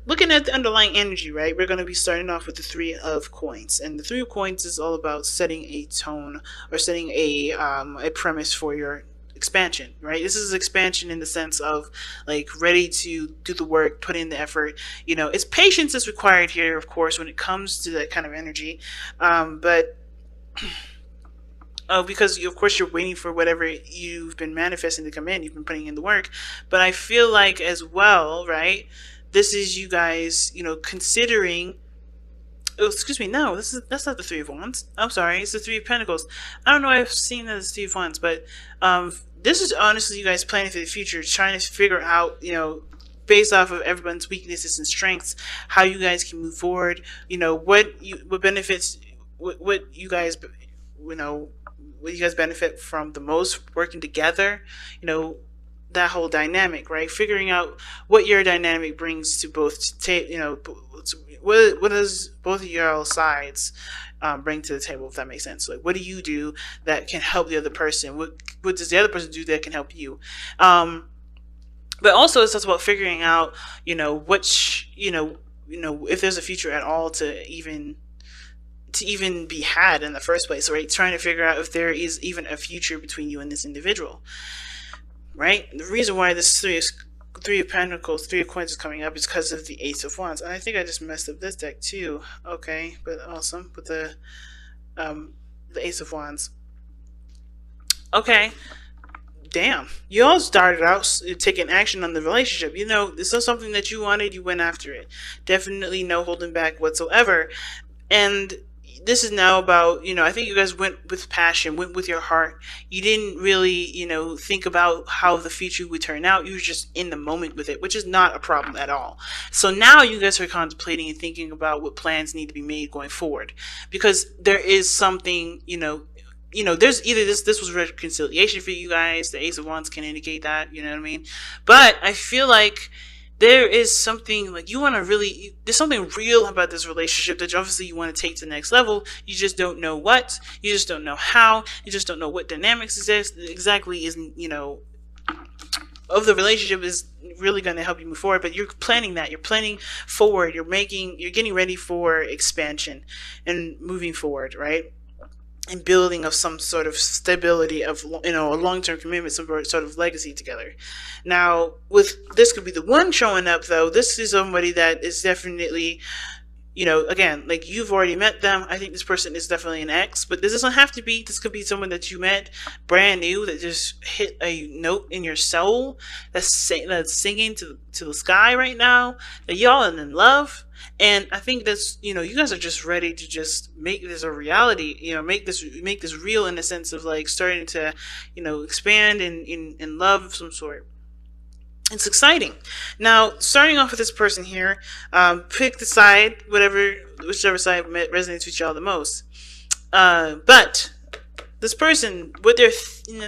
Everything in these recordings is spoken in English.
looking at the underlying energy, right? We're going to be starting off with the Three of Coins, and the Three of Coins is all about setting a tone or setting a premise for your expansion, right? This is expansion in the sense of like ready to do the work, put in the effort. It's patience is required here, of course, when it comes to that kind of energy, but because of course you're waiting for whatever you've been manifesting to come in. You've been putting in the work, but I feel like as well, right? This is you guys, considering. Oh, excuse me. No, that's not the Three of Wands. I'm sorry. It's the Three of Pentacles. I don't know. I've seen that as Three of Wands, but this is honestly you guys planning for the future, trying to figure out, based off of everyone's weaknesses and strengths, how you guys can move forward. What benefits, what you guys, you know, what you guys benefit from the most working together. That whole dynamic, right? Figuring out what your dynamic brings to both, what does both of your sides bring to the table, if that makes sense. Like, what do you do that can help the other person? What does the other person do that can help you? But also, it's just about figuring out, which, if there's a future at all to even be had in the first place, right? Trying to figure out if there is even a future between you and this individual. Right? The reason why this three of Pentacles, Three of Coins is coming up is because of the Ace of Wands. And I think I just messed up this deck too. Okay, but awesome with the Ace of Wands. Okay, damn, you all started out taking action on the relationship. This is something that you wanted. You went after it. Definitely no holding back whatsoever. And this is now about, I think you guys went with passion, went with your heart. You didn't really, think about how the future would turn out. You were just in the moment with it, which is not a problem at all. So now you guys are contemplating and thinking about what plans need to be made going forward. Because there is something, there's either this was reconciliation for you guys. The Ace of Wands can indicate that, you know what I mean? But I feel like there is something like there's something real about this relationship that obviously you want to take to the next level. You just don't know what, you just don't know how, you just don't know what dynamics exactly isn't, of the relationship is really going to help you move forward. But you're planning that, you're planning forward, you're getting ready for expansion and moving forward, right? And building of some sort of stability of, a long-term commitment, some sort of legacy together. Now, this could be the one showing up, though. This is somebody that is definitely, again, like you've already met them. I think this person is definitely an ex, but this doesn't have to be. This could be someone that you met brand new that just hit a note in your soul that's singing to the sky right now. That y'all are in love. And I think that's, you guys are just ready to just make this a reality, make this real in the sense of like starting to, expand in love of some sort. It's exciting. Now, starting off with this person here, pick the side, whichever side resonates with y'all the most. But this person, what they're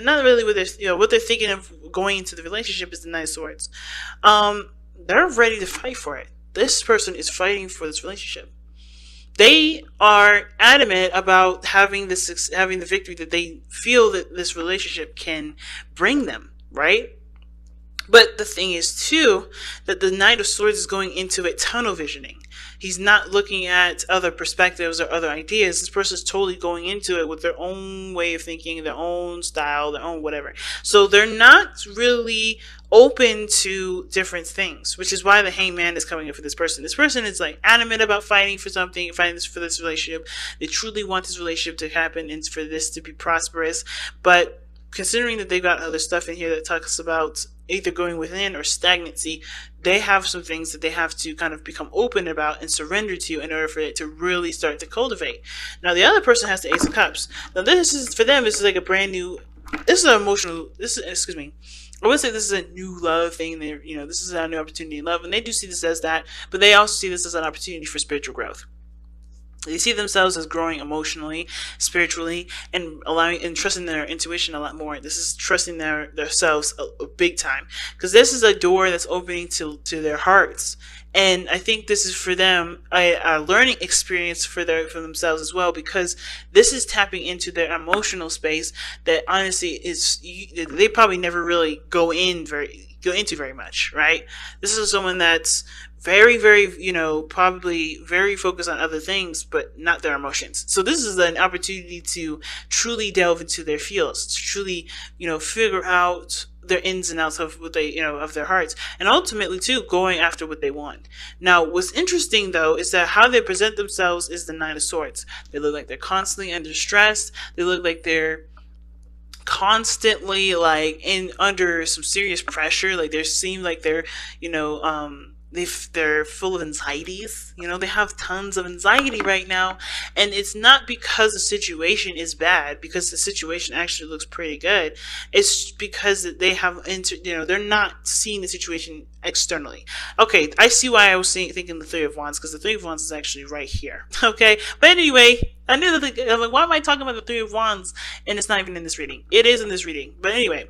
not really what they're thinking of going into the relationship is the Knight of Swords. They're ready to fight for it. This person is fighting for this relationship. They are adamant about having the victory that they feel that this relationship can bring them, right? But the thing is too that the Knight of Swords is going into it tunnel visioning. He's not looking at other perspectives or other ideas. This person is totally going into it with their own way of thinking, their own style, their own whatever. So they're not really open to different things, which is why the Hangman is coming in for this person. This person is like adamant about fighting for something, fighting for this relationship. They truly want this relationship to happen and for this to be prosperous. But considering that they've got other stuff in here that talks about either going within or stagnancy, they have some things that they have to kind of become open about and surrender to in order for it to really start to cultivate. Now, the other person has the Ace of Cups. Now, this is, for them, this is like a brand new, this is an emotional, excuse me, I would say this is a new love thing. This is a new opportunity in love, and they do see this as that, but they also see this as an opportunity for spiritual growth. They see themselves as growing emotionally, spiritually, and allowing and trusting their intuition a lot more. This is trusting themselves a big time, because this is a door that's opening to their hearts. And I think this is for them a learning experience for themselves as well, because this is tapping into their emotional space that honestly is, they probably never really go in very go into very much, right? This is someone that's very, very, probably very focused on other things, but not their emotions. So this is an opportunity to truly delve into their feels, to truly, figure out their ins and outs of what they, of their hearts, and ultimately too, going after what they want. Now, what's interesting though, is that how they present themselves is the Nine of Swords. They look like they're constantly under stress. They look like they're constantly like under some serious pressure. Like they seem like they're, they're full of anxieties. They have tons of anxiety right now, and it's not because the situation is bad, because the situation actually looks pretty good. It's because they have they're not seeing the situation externally. Okay, I see why I was thinking the Three of Wands, because the Three of Wands is actually right here. Okay, but anyway, I knew that I'm like, why am I talking about the Three of Wands and it's not even in this reading? It is in this reading, but anyway.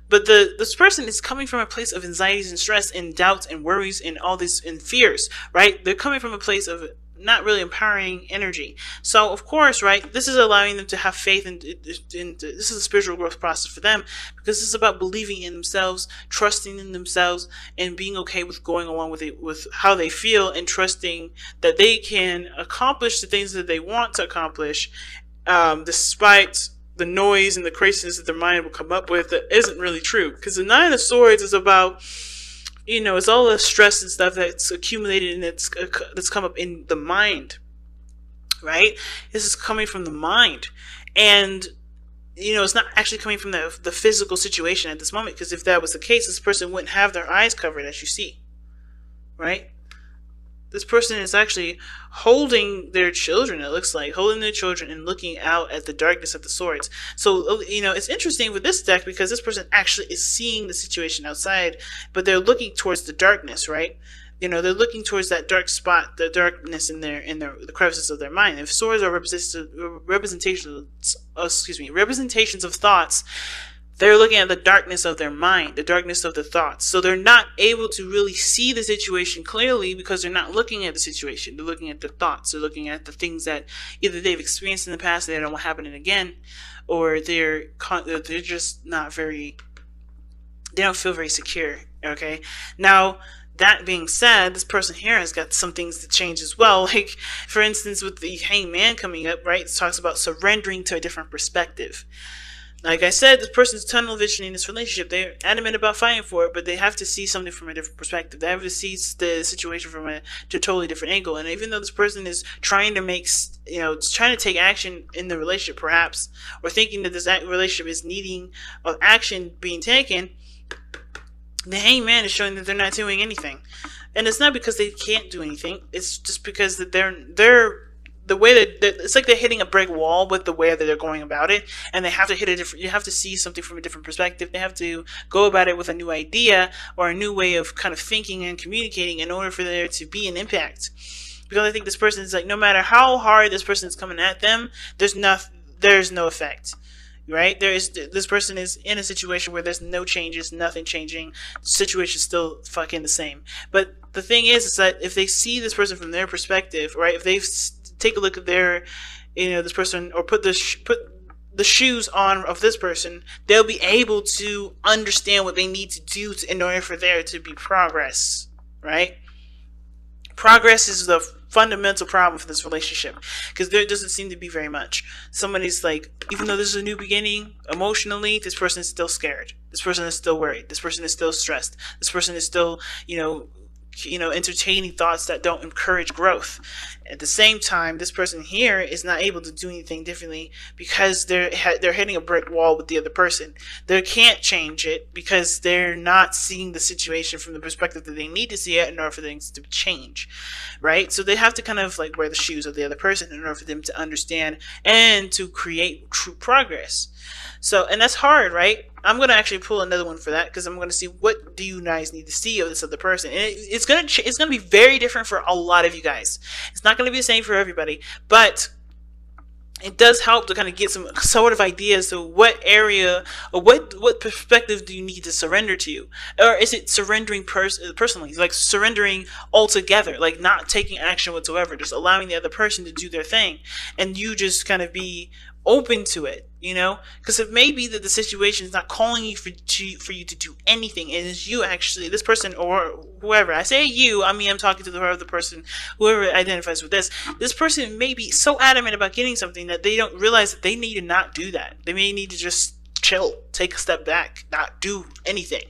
But this person is coming from a place of anxieties and stress and doubts and worries and all this and fears, right? They're coming from a place of not really empowering energy. So of course, right, this is allowing them to have faith in this is a spiritual growth process for them, because this is about believing in themselves, trusting in themselves, and being okay with going along with it, with how they feel, and trusting that they can accomplish the things that they want to accomplish, despite the noise and the craziness that their mind will come up with that isn't really true. Because the Nine of Swords is about, it's all the stress and stuff that's accumulated and that's come up in the mind, right? This is coming from the mind, and it's not actually coming from the physical situation at this moment. Because if that was the case, this person wouldn't have their eyes covered, as you see, right? This person is actually holding their children, it looks like, holding their children and looking out at the darkness of the swords. So, it's interesting with this deck, because this person actually is seeing the situation outside, but they're looking towards the darkness, right? They're looking towards that dark spot, the darkness in the crevices of their mind. If swords are representations of thoughts, they're looking at the darkness of their mind, the darkness of the thoughts. So they're not able to really see the situation clearly, because they're not looking at the situation. They're looking at the thoughts. They're looking at the things that either they've experienced in the past that they don't want happening again, or they're just not very, they don't feel very secure. Okay. Now, that being said, this person here has got some things to change as well. Like, for instance, with the Hanged Man coming up, right? It talks about surrendering to a different perspective. Like I said, this person's tunnel vision in this relationship. They're adamant about fighting for it, but they have to see something from a different perspective. They have to see the situation from a totally different angle. And even though this person is trying to trying to take action in the relationship, perhaps, or thinking that this relationship is needing of action being taken, the Hanged Man is showing that they're not doing anything. And it's not because they can't do anything. It's just because that they're the way that it's like they're hitting a brick wall with the way that they're going about it, and they have to you have to see something from a different perspective. They have to go about it with a new idea or a new way of kind of thinking and communicating in order for there to be an impact. Because I think this person is like, no matter how hard this person is coming at them, there's no effect. Right? This person is in a situation where there's no changes, nothing changing. The situation is still fucking the same. But the thing is that if they see this person from their perspective, right? If they take a look at their, this person, or put the shoes on of this person, they'll be able to understand what they need to do in order for there to be progress, right? Progress is the fundamental problem for this relationship, because there doesn't seem to be very much. Somebody's like, even though this is a new beginning, emotionally, this person is still scared. This person is still worried. This person is still stressed. This person is still, entertaining thoughts that don't encourage growth. At the same time, this person here is not able to do anything differently, because they're hitting a brick wall with the other person. They can't change it because they're not seeing the situation from the perspective that they need to see it in order for things to change, right? So they have to kind of like wear the shoes of the other person in order for them to understand and to create true progress. So, and that's hard, right? I'm going to actually pull another one for that, because I'm going to see what do you guys need to see of this other person. And it's going to be very different for a lot of you guys. It's not going to be the same for everybody, but it does help to kind of get some sort of ideas to what area or what perspective do you need to surrender to, or is it surrendering personally, like surrendering altogether, like not taking action whatsoever, just allowing the other person to do their thing, and you just kind of be open to it, you know, because it may be that the situation is not calling you for you to do anything, and it's you actually, this person or whoever. I say you, I mean I'm talking to the other person, whoever identifies with this person may be so adamant about getting something that they don't realize that they need to not do that. They may need to just chill, take a step back, not do anything,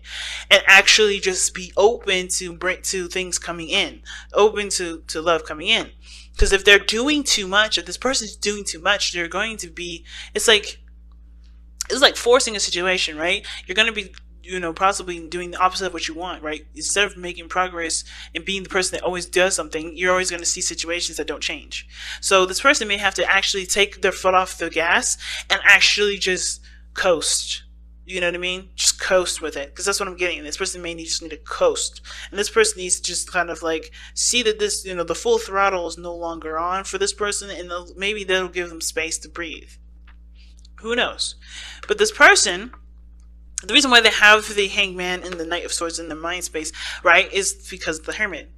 and actually just be open to things coming in, open to love coming in. Because if they're doing too much, if this person's doing too much, they're going to be, it's like forcing a situation, right? You're going to be, you know, possibly doing the opposite of what you want, right? Instead of making progress and being the person that always does something, you're always going to see situations that don't change. So this person may have to actually take their foot off the gas and actually just coast. You know what I mean? Just coast with it, because that's what I'm getting. This person may just need to coast, and this person needs to just kind of like see that this, you know, the full throttle is no longer on for this person, and maybe that'll give them space to breathe. Who knows? But this person, the reason why they have the Hangman and the Knight of Swords in their mind space, right, is because of the Hermit.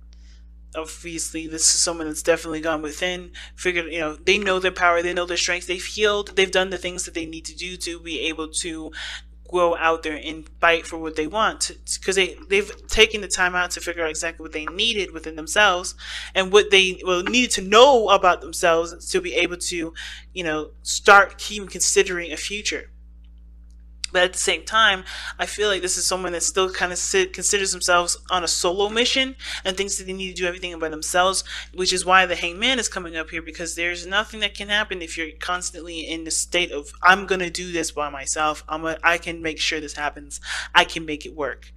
Obviously, this is someone that's definitely gone within, figured, you know, they know their power, they know their strengths, they've healed, they've done the things that they need to do to be able to go out there and fight for what they want, because they've taken the time out to figure out exactly what they needed within themselves and what they needed to know about themselves to be able to, you know, start even considering a future. But at the same time, I feel like this is someone that still kind of considers themselves on a solo mission and thinks that they need to do everything by themselves, which is why the Hangman is coming up here, because there's nothing that can happen if you're constantly in the state of, I'm going to do this by myself. I can make sure this happens. I can make it work.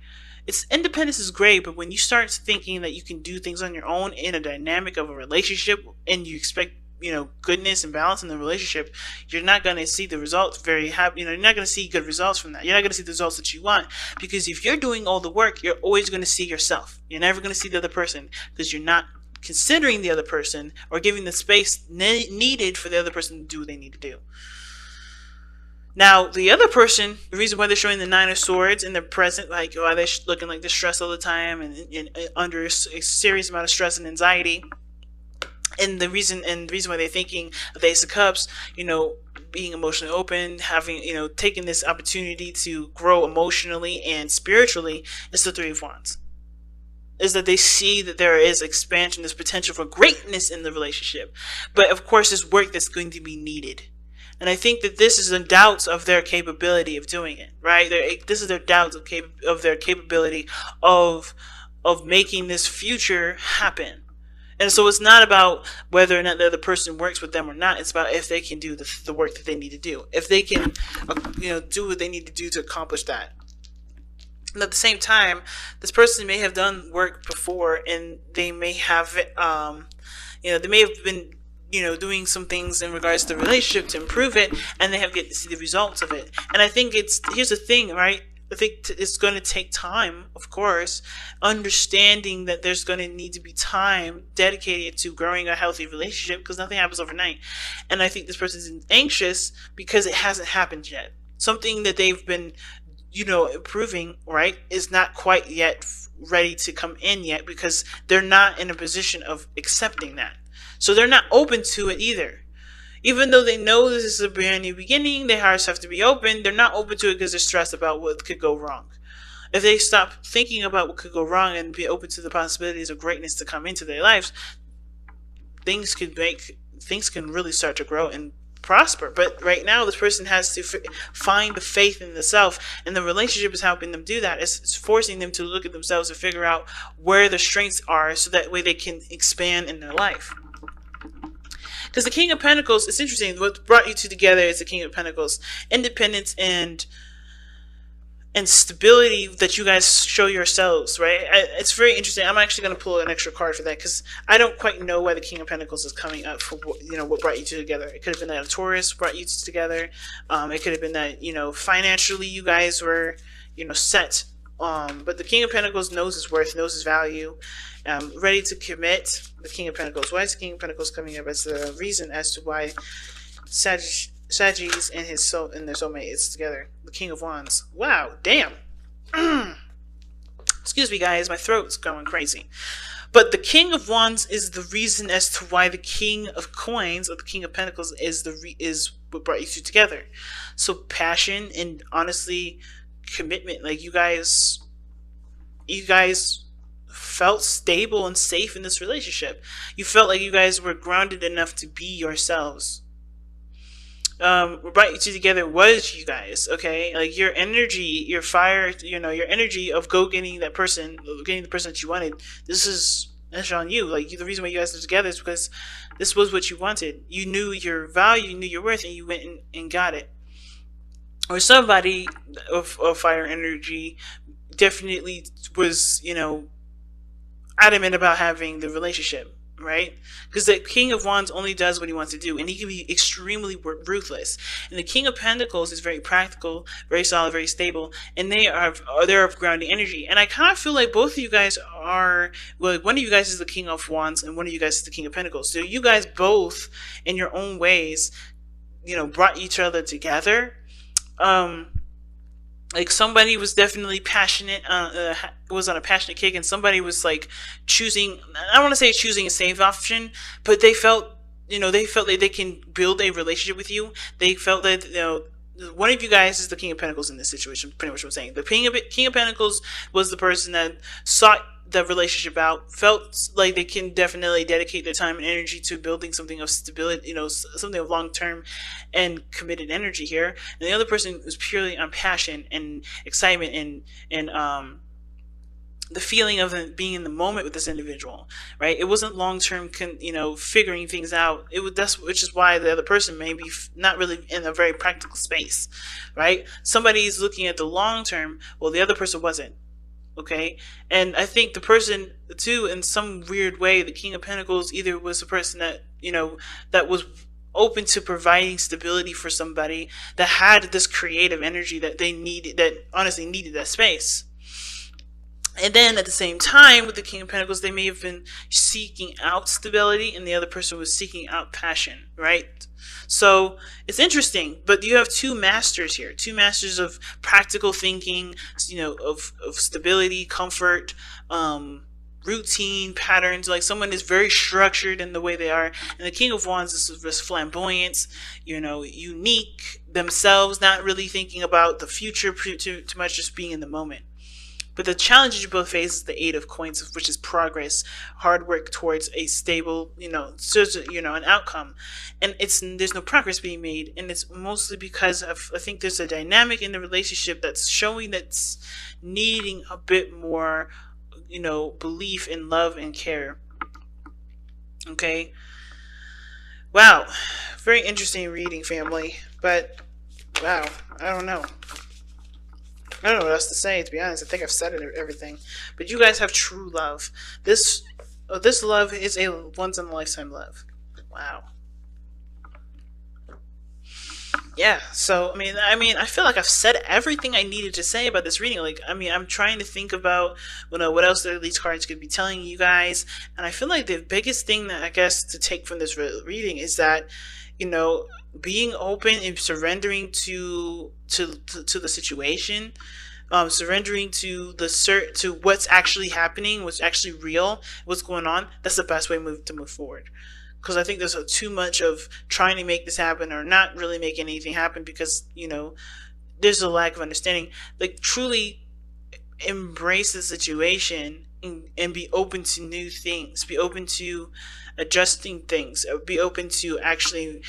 Independence is great, but when you start thinking that you can do things on your own in a dynamic of a relationship and you expect, you know, goodness and balance in the relationship, you're not going to see the results very happy. You know, you're not going to see good results from that. You're not going to see the results that you want, because if you're doing all the work, you're always going to see yourself. You're never going to see the other person, because you're not considering the other person or giving the space needed for the other person to do what they need to do. Now, the other person, the reason why they're showing the Nine of Swords and they're present, like, why they're looking like they're stressed all the time and under a serious amount of stress and anxiety, and the reason why they're thinking of the Ace of Cups, you know, being emotionally open, having, you know, taking this opportunity to grow emotionally and spiritually, is the Three of Wands. Is that they see that there is expansion, there's potential for greatness in the relationship. But of course, there's work that's going to be needed. And I think that this is the doubts of their capability of doing it, right? This is their doubts of their capability of making this future happen. And so it's not about whether or not the other person works with them or not. It's about if they can do the work that they need to do. If they can, you know, do what they need to do to accomplish that. And at the same time, this person may have done work before, and they may have, you know, they may have been, you know, doing some things in regards to the relationship to improve it, and they have yet to see the results of it. And I think here's the thing, right? I think it's going to take time, of course, understanding that there's going to need to be time dedicated to growing a healthy relationship, because nothing happens overnight. And I think this person's anxious because it hasn't happened yet. Something that they've been, you know, improving, right, is not quite yet ready to come in yet, because they're not in a position of accepting that. So they're not open to it either. Even though they know this is a brand new beginning, their hearts have to be open. They're not open to it because they're stressed about what could go wrong. If they stop thinking about what could go wrong and be open to the possibilities of greatness to come into their lives, things can really start to grow and prosper. But right now, this person has to find the faith in the self, and the relationship is helping them do that. It's forcing them to look at themselves and figure out where their strengths are, so that way they can expand in their life. Because the King of Pentacles, it's interesting, what brought you two together is the King of Pentacles. Independence and stability that you guys show yourselves, right? It's very interesting. I'm actually going to pull an extra card for that, because I don't quite know why the King of Pentacles is coming up for, you know, what brought you two together. It could have been that a Taurus brought you two together. It could have been that, you know, financially you guys were, you know, set. But the King of Pentacles knows his worth, knows his value, ready to commit. The King of Pentacles. Why is the King of Pentacles coming up as the reason as to why Sagittarius and their soulmate is together? The King of Wands. Wow, damn. Excuse me, guys, my throat's going crazy. But the King of Wands is the reason as to why the King of Coins or the King of Pentacles is what brought you two together. So passion and honestly commitment. Like you guys felt stable and safe in this relationship. You felt like you guys were grounded enough to be yourselves. What brought you two together was you guys, okay? Like your energy, your fire, your energy of getting the person that you wanted. That's on you. Like the reason why you guys are together is because this was what you wanted. You knew your value, you knew your worth, and you went and got it. Or somebody of fire energy definitely was, adamant about having the relationship, right? Because the King of Wands only does what he wants to do, and he can be extremely ruthless. And the King of Pentacles is very practical, very solid, very stable, and they're of grounding energy. And I kind of feel like both of you guys are, well, one of you guys is the King of Wands, and one of you guys is the King of Pentacles. So you guys both, in your own ways, brought each other together. Like somebody was definitely passionate, was on a passionate kick, and somebody was like choosing, I don't want to say choosing a safe option, but they felt like they can build a relationship with you. They felt that, one of you guys is the King of Pentacles in this situation, pretty much what I'm saying. The King of Pentacles was the person that sought the relationship out, felt like they can definitely dedicate their time and energy to building something of stability, something of long-term and committed energy here. And the other person was purely on passion and excitement and the feeling of being in the moment with this individual, right? It wasn't long-term, figuring things out. Which is why the other person may be not really in a very practical space, right? Somebody's looking at the long-term, well, the other person wasn't. Okay, and I think the person too, in some weird way, the King of Pentacles either was a person that that was open to providing stability for somebody that had this creative energy that they needed, that honestly needed that space. And then at the same time, with the King of Pentacles, they may have been seeking out stability, and the other person was seeking out passion, right? So it's interesting, but you have two masters here, two masters of practical thinking, of stability, comfort, routine, patterns. Like someone is very structured in the way they are. And the King of Wands is this flamboyance, unique themselves, not really thinking about the future too much, just being in the moment. But the challenges you both face is the Eight of Coins, which is progress, hard work towards a stable, an outcome. And there's no progress being made. And it's mostly because I think there's a dynamic in the relationship that's showing that's needing a bit more, belief in love and care. Okay. Wow. Very interesting reading, family. But, wow. I don't know. I don't know what else to say, to be honest. I think I've said everything. But you guys have true love. This love is a once-in-a-lifetime love. Wow. Yeah, so, I mean, I feel like I've said everything I needed to say about this reading. Like, I'm trying to think about, what else these cards could be telling you guys. And I feel like the biggest thing that I guess to take from this reading is that, being open and surrendering to the situation, surrendering to to what's actually happening, what's actually real, what's going on. That's the best way to move forward. Because I think there's too much of trying to make this happen or not really make anything happen because there's a lack of understanding. Like truly embrace the situation and be open to new things. Be open to adjusting things. Be open to actually,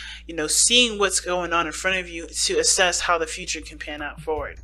seeing what's going on in front of you to assess how the future can pan out forward.